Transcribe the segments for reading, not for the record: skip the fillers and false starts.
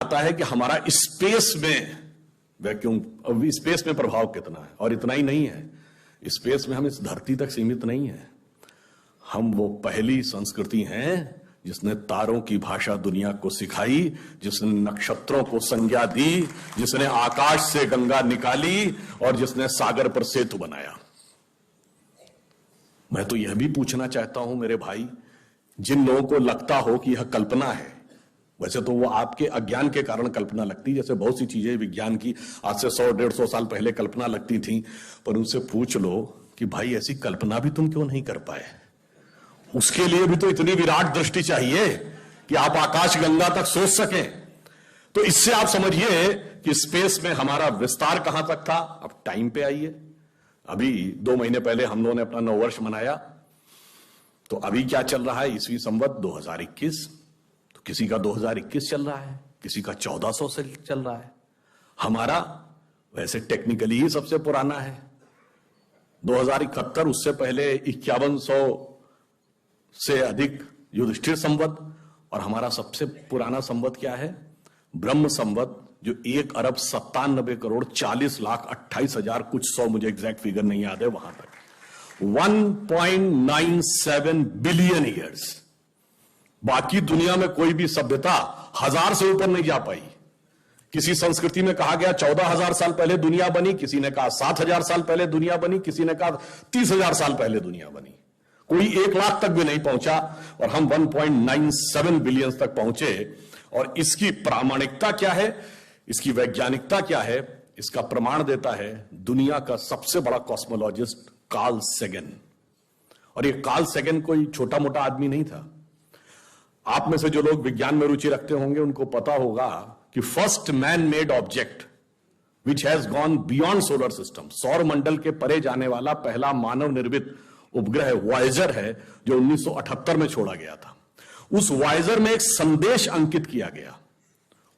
आता है कि हमारा स्पेस में वैक्यूम, स्पेस में प्रभाव कितना है। और इतना ही नहीं है, स्पेस में हम इस धरती तक सीमित नहीं है। हम वो पहली संस्कृति हैं जिसने तारों की भाषा दुनिया को सिखाई, जिसने नक्षत्रों को संज्ञा दी, जिसने आकाश से गंगा निकाली और जिसने सागर पर सेतु बनाया। मैं तो यह भी पूछना चाहता हूं मेरे भाई, जिन लोगों को लगता हो कि यह कल्पना है, वैसे तो वो आपके अज्ञान के कारण कल्पना लगती, जैसे बहुत सी चीजें विज्ञान की आज से 100-150 साल पहले कल्पना लगती थी, पर उनसे पूछ लो कि भाई ऐसी कल्पना भी तुम क्यों नहीं कर पाए। उसके लिए भी तो इतनी विराट दृष्टि चाहिए कि आप आकाश गंगा तक सोच सकें। तो इससे आप समझिए कि स्पेस में हमारा विस्तार कहां तक था। अब टाइम पे आइए, अभी 2 महीने पहले हम लोगों ने अपना नववर्ष मनाया, तो अभी क्या चल रहा है, ईस्वी संवत 2021। तो किसी का 2021 चल रहा है, किसी का 1400 से चल रहा है। हमारा वैसे टेक्निकली ही सबसे पुराना है 2071, उससे पहले 5100 से अधिक युधिष्ठिर संवत, और हमारा सबसे पुराना संवत क्या है, ब्रह्म संवत, जो 1,97,40,40,28,000 कुछ 100, मुझे एग्जैक्ट फिगर नहीं याद है, वहां तक 1.97 बिलियन ईयर्स। बाकी दुनिया में कोई भी सभ्यता 1000 से ऊपर नहीं जा पाई। किसी संस्कृति में कहा गया 14,000 साल पहले दुनिया बनी, किसी ने कहा 7,000 साल पहले दुनिया बनी, किसी ने कहा 30,000 साल पहले दुनिया बनी। कोई 1 लाख तक भी नहीं पहुंचा, और हम 1.97 बिलियन तक पहुंचे। और इसकी प्रामाणिकता क्या है, इसकी वैज्ञानिकता क्या है, इसका प्रमाण देता है दुनिया का सबसे बड़ा कॉस्मोलॉजिस्ट कार्ल सेगन। और ये कार्ल सेगन कोई छोटा मोटा आदमी नहीं था। आप में से जो लोग विज्ञान में रुचि रखते होंगे उनको पता होगा कि first man made object which has gone beyond solar system, सौर मंडल के परे जाने वाला पहला मानव निर्मित उपग्रह वॉयेजर है, जो 1978 में छोड़ा गया था। उस वॉयेजर में एक संदेश अंकित किया गया,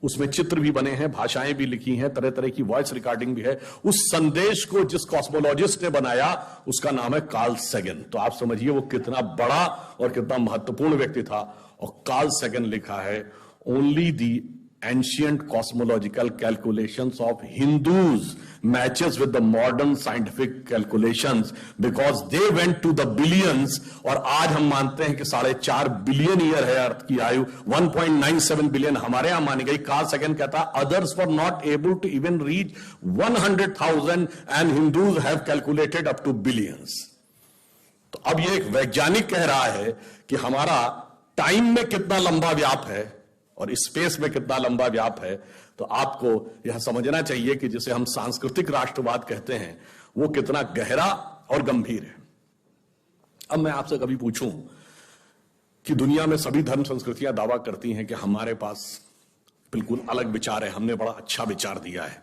उसमें चित्र भी बने हैं, भाषाएं भी लिखी हैं, तरह तरह की वॉइस रिकॉर्डिंग भी है। उस संदेश को जिस कॉस्मोलॉजिस्ट ने बनाया उसका नाम है कार्ल सेगन। तो आप समझिए वो कितना बड़ा और कितना महत्वपूर्ण व्यक्ति था। और कार्ल सेगन लिखा है, only the ancient cosmological calculations of Hindus matches with the modern scientific calculations because they went to the billions। और आज हम मानते हैं कि 4.5 बिलियन ईयर है अर्थ की आयु, 1.97 बिलियन हमारे यहां मानी गई। कार्ल सेगन कहता है others were not able to even reach 100,000 and Hindus have calculated up to billions. तो अब ये एक वैज्ञानिक कह रहा है कि हमारा टाइम में कितना लंबा व्याप है और स्पेस में कितना लंबा व्याप है। तो आपको यह समझना चाहिए कि जिसे हम सांस्कृतिक राष्ट्रवाद कहते हैं वो कितना गहरा और गंभीर है। अब मैं आपसे कभी पूछूं कि दुनिया में सभी धर्म संस्कृतियां दावा करती हैं कि हमारे पास बिल्कुल अलग विचार है, हमने बड़ा अच्छा विचार दिया है।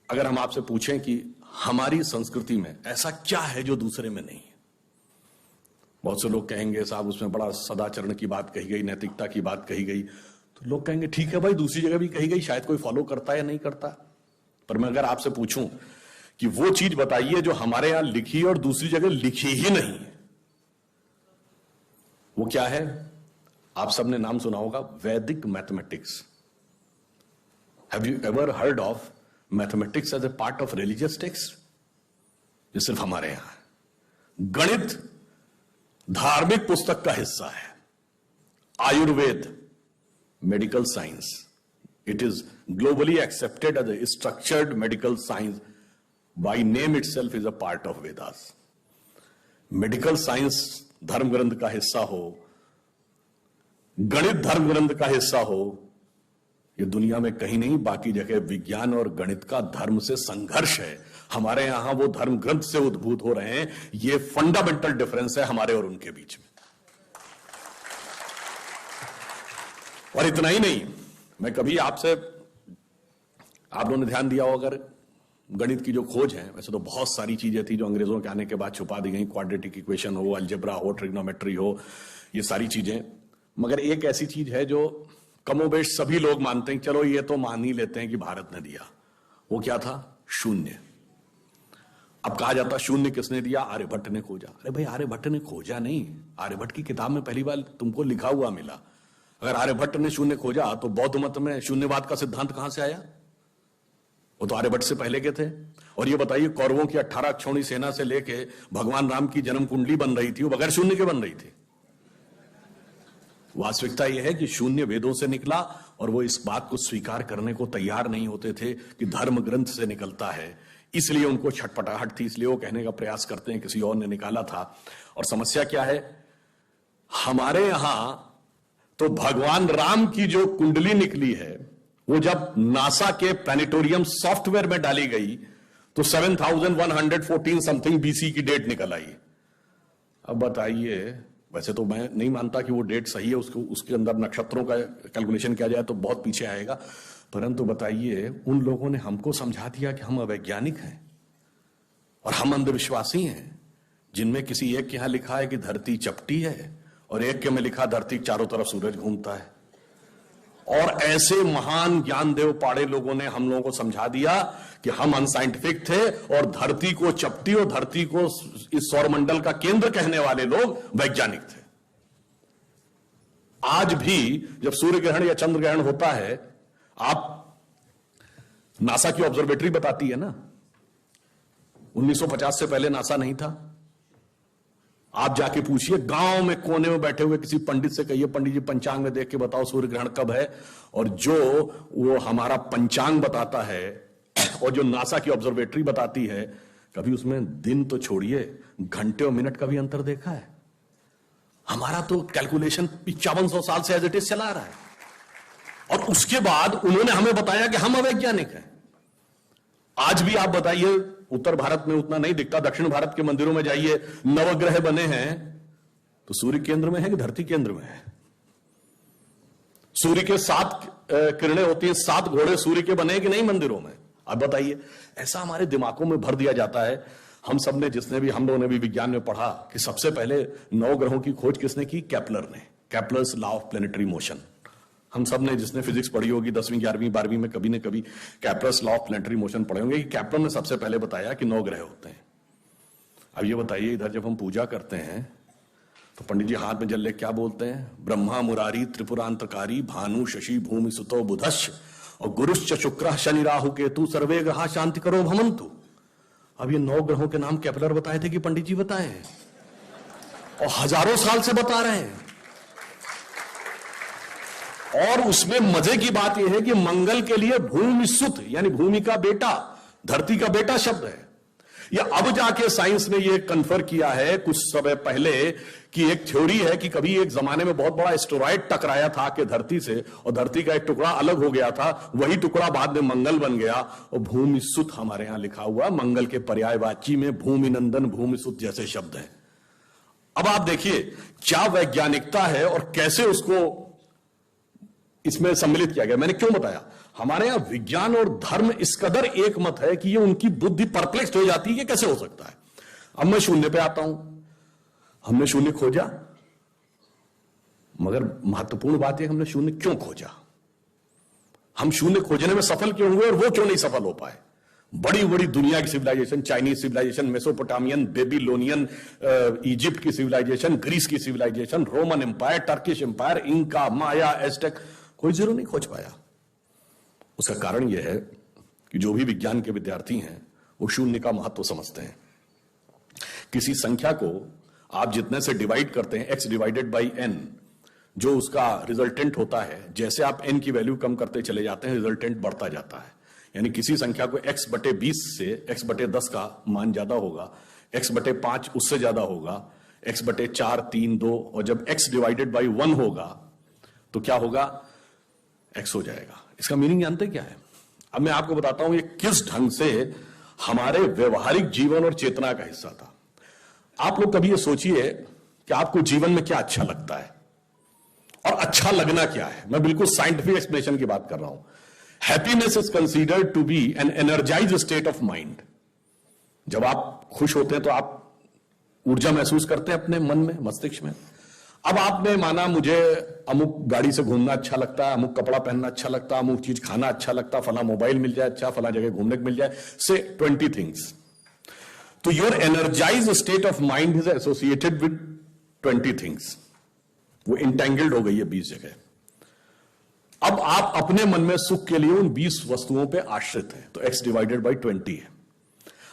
अगर हम आपसे पूछें कि हमारी संस्कृति में ऐसा क्या है जो दूसरे में नहीं है, बहुत से लोग कहेंगे साहब उसमें बड़ा सदाचरण की बात कही गई, नैतिकता की बात कही गई। तो लोग कहेंगे ठीक है भाई, दूसरी जगह भी कही गई, शायद कोई फॉलो करता है या नहीं करता। पर मैं अगर आपसे पूछूं कि वो चीज बताइए जो हमारे यहां लिखी और दूसरी जगह लिखी ही नहीं, वो क्या है? आप सबने नाम सुना होगा, Vedic mathematics. Have you ever heard of mathematics as a part of religious text? ये सिर्फ हमारे यहां है। गणित धार्मिक पुस्तक का हिस्सा है। Ayurveda medical science, it is globally accepted as a structured medical science, by name itself is a part of Vedas. Medical science धर्म ग्रंथ का हिस्सा हो, गणित धर्म ग्रंथ का हिस्सा हो, ये दुनिया में कहीं नहीं। बाकी जगह विज्ञान और गणित का धर्म से संघर्ष है, हमारे यहां वो धर्म ग्रंथ से उद्भूत हो रहे हैं। ये फंडामेंटल डिफरेंस है हमारे और उनके बीच में। और इतना ही नहीं, मैं कभी आपसे, आप लोगों ने ध्यान दिया हो अगर गणित की जो खोज है, वैसे तो बहुत सारी चीजें थी जो अंग्रेजों के आने के बाद छुपा दी गई, क्वाड्रेटिक इक्वेशन हो, अलजेब्रा हो, ट्रिग्नोमेट्री हो, ये सारी चीजें। मगर एक ऐसी चीज है जो कमोबेश सभी लोग मानते हैं, चलो ये तो मान ही लेते हैं कि भारत ने दिया। वो क्या था? शून्य। अब कहा जाता शून्य किसने दिया? आर्यभट्ट ने खोजा। अरे भाई आर्यभट्ट ने खोजा नहीं, आर्यभट्ट की किताब में पहली बार तुमको लिखा हुआ मिला। अगर आर्यभट्ट ने शून्य खोजा तो बौद्ध मत में शून्यवाद का सिद्धांत कहां से आया? वो तो आर्यभट्ट से पहले के थे। और ये बताइए, कौरवों की 18 अक्षौणी सेना से लेके भगवान राम की जन्म कुंडली बन रही थी, वो बगैर शून्य के बन रही थी। वास्तविकता यह है कि शून्य वेदों से निकला और वो इस बात को स्वीकार करने को तैयार नहीं होते थे कि धर्म ग्रंथ से निकलता है, इसलिए उनको छटपटाहट थी, इसलिए वो कहने का प्रयास करते हैं किसी और ने निकाला था। और समस्या क्या है, हमारे यहां तो भगवान राम की जो कुंडली निकली है वो जब नासा के प्लैनेटोरियम सॉफ्टवेयर में डाली गई तो 7114 समथिंग बीसी की डेट निकल आई। अब बताइए, वैसे तो मैं नहीं मानता कि वो डेट सही है, उसके अंदर नक्षत्रों का कैलकुलेशन किया जाए तो बहुत पीछे आएगा, परंतु बताइए, उन लोगों ने हमको समझा दिया कि हम अवैज्ञानिक हैं और हम अंधविश्वासी हैं, जिनमें किसी एक के यहां लिखा है कि धरती चपटी है और एक के में लिखा धरती चारों तरफ सूरज घूमता है। और ऐसे महान ज्ञानदेव पाड़े लोगों ने हम लोगों को समझा दिया कि हम अनसाइंटिफिक थे और धरती को चपटी और धरती को इस सौरमंडल का केंद्र कहने वाले लोग वैज्ञानिक थे। आज भी जब सूर्य ग्रहण या चंद्र ग्रहण होता है, आप नासा की ऑब्जर्वेटरी बताती है ना, 1950 से पहले नासा नहीं था। आप जाके पूछिए, गांव में कोने में बैठे हुए किसी पंडित से कहिए, पंडित जी पंचांग में देख के बताओ सूर्य ग्रहण कब है, और जो वो हमारा पंचांग बताता है और जो नासा की ऑब्जर्वेटरी बताती है, कभी उसमें दिन तो छोड़िए, घंटे और मिनट का भी अंतर देखा है? हमारा तो कैलकुलेशन 5500 साल से एज इट इज चला रहा है, और उसके बाद उन्होंने हमें बताया कि हम अवैज्ञानिक हैं। आज भी आप बताइए, उत्तर भारत में उतना नहीं दिखता, दक्षिण भारत के मंदिरों में जाइए, नवग्रह बने हैं तो सूर्य केंद्र में है कि धरती केंद्र में है? सूर्य के 7 किरणें होती हैं, 7 घोड़े सूर्य के बने कि नहीं मंदिरों में? अब बताइए, ऐसा हमारे दिमागों में भर दिया जाता है। हम सब ने, हम लोगों ने भी विज्ञान में पढ़ा कि सबसे पहले 9 ग्रहों की खोज किसने की? केपलर ने। Kepler's law of planetary motion. हम सब ने, जिसने फिजिक्स पढ़ी होगी 10वीं 11वीं 12वीं में, कभी न कभी Kepler's law of planetary motion पढ़े होंगे कि केपलर ने सबसे पहले बताया कि 9 ग्रह होते हैं। अब ये बताइए, इधर जब हम पूजा करते हैं तो पंडित जी हाथ में जल ले क्या बोलते हैं? ब्रह्मा मुरारी त्रिपुरांतकारी भानु शशि भूमि सुतो बुधश्च और गुरुश्च शुक्र शनि राहु केतु सर्वे ग्रहा शांति करो भवन्तु। अब ये 9 ग्रहों के नाम केपलर बताए थे कि पंडित जी बताए हैं? और हजारों साल से बता रहे हैं। और उसमें मजे की बात यह है कि मंगल के लिए भूमि सुत, यानी भूमि का बेटा, धरती का बेटा शब्द है। या अब जाके साइंस ने यह कन्फर्म किया है कुछ समय पहले कि एक थ्योरी है कि कभी एक जमाने में बहुत बड़ा एस्टेरॉयड टकराया था कि धरती से, और धरती का एक टुकड़ा अलग हो गया था, वही टुकड़ा बाद में मंगल बन गया। और भूमि सुत हमारे यहां लिखा हुआ, मंगल के पर्यायवाची में भूमि नंदन भूमि सुत जैसे शब्द है। अब आप देखिए क्या वैज्ञानिकता है और कैसे उसको इसमें सम्मिलित किया गया। मैंने क्यों बताया, हमारे यहां विज्ञान और धर्म इस कदर एक मत है कि ये उनकी बुद्धि परप्लेक्स हो जाती है कि कैसे हो सकता है। अब मैं शून्य पे आता हूं, हमने शून्य खोजा, मगर महत्वपूर्ण बात है हमने शून्य क्यों खोजा, हम शून्य खोजने में सफल क्यों हुए और वो क्यों नहीं सफल हो पाए। बड़ी बड़ी दुनिया की civilisation, Chinese civilisation, Mesopotamian, Babylonian, Egypt की सिविलाइजेशन, ग्रीस की civilisation, Roman empire, Turkish empire, Inca, Maya, Aztec, कोई जीरो नहीं खोज पाया। उसका कारण यह है कि जो भी विज्ञान के विद्यार्थी हैं वो शून्य का महत्व समझते हैं। किसी संख्या को आप जितने से डिवाइड करते हैं, x डिवाइडेड बाई n, जो उसका रिजल्टेंट होता है, जैसे आप n की वैल्यू कम करते चले जाते हैं, रिजल्टेंट बढ़ता जाता है। यानी किसी संख्या को x बटे 20 से x बटे 10 का मान ज्यादा होगा, x बटे 5 उससे ज्यादा होगा, x बटे 4, 3, 2, और जब x डिवाइडेड बाई 1 होगा तो क्या होगा? x हो जाएगा। इसका मीनिंग जानते क्या है? अब मैं आपको बताता हूं ये किस ढंग से हमारे व्यवहारिक जीवन और चेतना का हिस्सा था। आप लोग कभी ये सोचिए कि आपको जीवन में क्या अच्छा लगता है और अच्छा लगना क्या है। मैं बिल्कुल साइंटिफिक एक्सप्लेनेशन की बात कर रहा हूं। Happiness is considered to be an energised state of mind. जब आप खुश होते हैं तो आप ऊर्जा महसूस करते हैं अपने मन में, मस्तिष्क में। अब आपने माना मुझे अमुक गाड़ी से घूमना अच्छा लगता है, अमुक कपड़ा पहनना अच्छा लगता है, अमुक चीज खाना अच्छा लगता है, फला मोबाइल मिल जाए अच्छा, फला जगह घूमने को मिल जाए, से 20 थिंग्स। तो your energised state of mind is associated with 20 things. वो इंटेंगल्ड हो गई है 20 जगह। अब आप अपने मन में सुख के लिए उन 20 वस्तुओं पे आश्रित हैं, तो x डिवाइडेड बाई 20 है।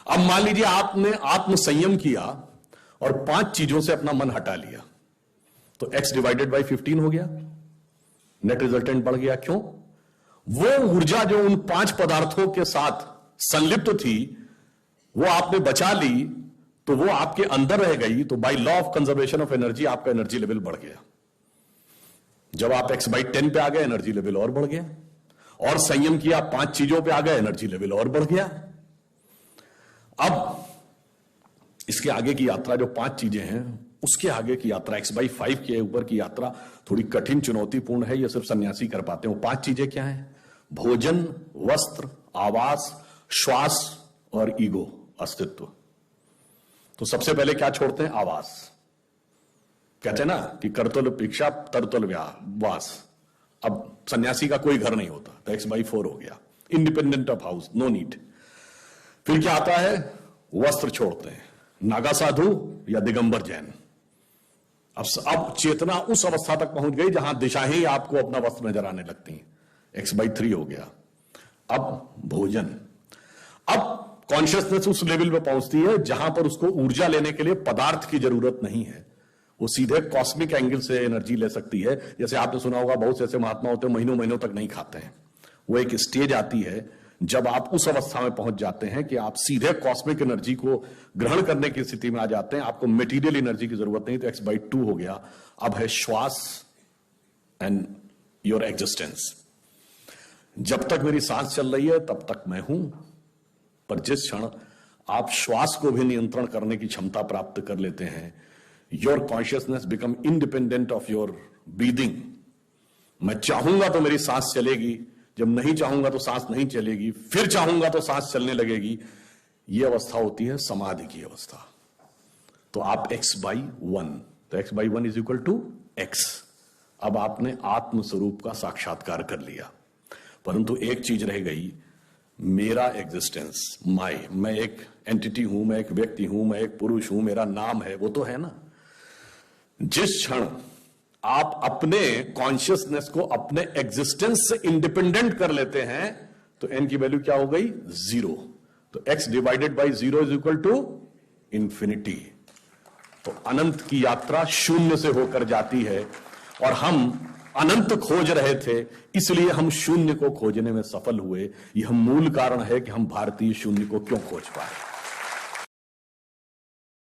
अब मान लीजिए आपने आत्म संयम किया और 5 चीजों से अपना मन हटा लिया, तो x डिवाइडेड बाई 15 हो गया, नेट रिजल्टेंट बढ़ गया। क्यों? वो ऊर्जा जो उन 5 पदार्थों के साथ संलिप्त थी वो आपने बचा ली, तो वो आपके अंदर रह गई, तो by law of conservation of energy आपका एनर्जी लेवल बढ़ गया। जब आप x/10 पे आ गए एनर्जी लेवल और बढ़ गया, और संयम किया 5 चीजों पे आ गए एनर्जी लेवल और बढ़ गया। अब इसके आगे की यात्रा जो 5 चीजें हैं उसके आगे की यात्रा x/5 के ऊपर की यात्रा थोड़ी कठिन चुनौतीपूर्ण है, यह सिर्फ सन्यासी कर पाते हैं। वो 5 चीजें क्या हैं? भोजन, वस्त्र, आवास, श्वास और ईगो, अस्तित्व। तो सबसे पहले क्या छोड़ते हैं? आवास। कहते हैं ना कि करतल परीक्षा तरतल वास। अब सन्यासी का कोई घर नहीं होता, तो x/4 हो गया, independent of house, no need. फिर क्या आता है? वस्त्र छोड़ते हैं, नागा साधु या दिगंबर जैन। अब चेतना उस अवस्था तक पहुंच गई जहां दिशा ही आपको अपना वस्त्र नजर आने लगती है, x/3 हो गया। अब भोजन, अब कॉन्शियसनेस उस लेवल पे पहुंचती है जहां पर उसको ऊर्जा लेने के लिए पदार्थ की जरूरत नहीं है, वो सीधे कॉस्मिक एंगल से एनर्जी ले सकती है। जैसे आपने सुना होगा बहुत से ऐसे महात्मा होते हैं महीनों महीनों तक नहीं खाते हैं। वो एक स्टेज आती है जब आप उस अवस्था में पहुंच जाते हैं कि आप सीधे कॉस्मिक एनर्जी को ग्रहण करने की स्थिति में आ जाते हैं, आपको मटेरियल एनर्जी की जरूरत नहीं, तो x/2 हो गया। अब है श्वास एंड योर एग्जिस्टेंस। जब तक मेरी सांस चल रही है तब तक मैं हूं, पर जिस क्षण आप श्वास को भी नियंत्रण करने की क्षमता प्राप्त कर लेते हैं, your consciousness become independent of your breathing. मैं चाहूंगा तो मेरी सांस चलेगी, जब नहीं चाहूंगा तो सांस नहीं चलेगी, फिर चाहूंगा तो सांस चलने लगेगी। यह अवस्था होती है समाधि की अवस्था। तो आप x/1, तो x/1 is equal to x। अब आपने आत्म स्वरूप का साक्षात्कार कर लिया, परंतु एक चीज रह गई, मेरा एग्जिस्टेंस, मैं एक एंटिटी हूं, मैं एक व्यक्ति हूं, मैं एक पुरुष हूं, मेरा नाम है, वो तो है ना। जिस क्षण आप अपने कॉन्शियसनेस को अपने एग्जिस्टेंस से इंडिपेंडेंट कर लेते हैं, तो एन की वैल्यू क्या हो गई? 0। तो x divided by 0 is equal to infinity. तो अनंत की यात्रा शून्य से होकर जाती है, और हम अनंत खोज रहे थे, इसलिए हम शून्य को खोजने में सफल हुए। यह मूल कारण है कि हम भारतीय शून्य को क्यों खोज पाए।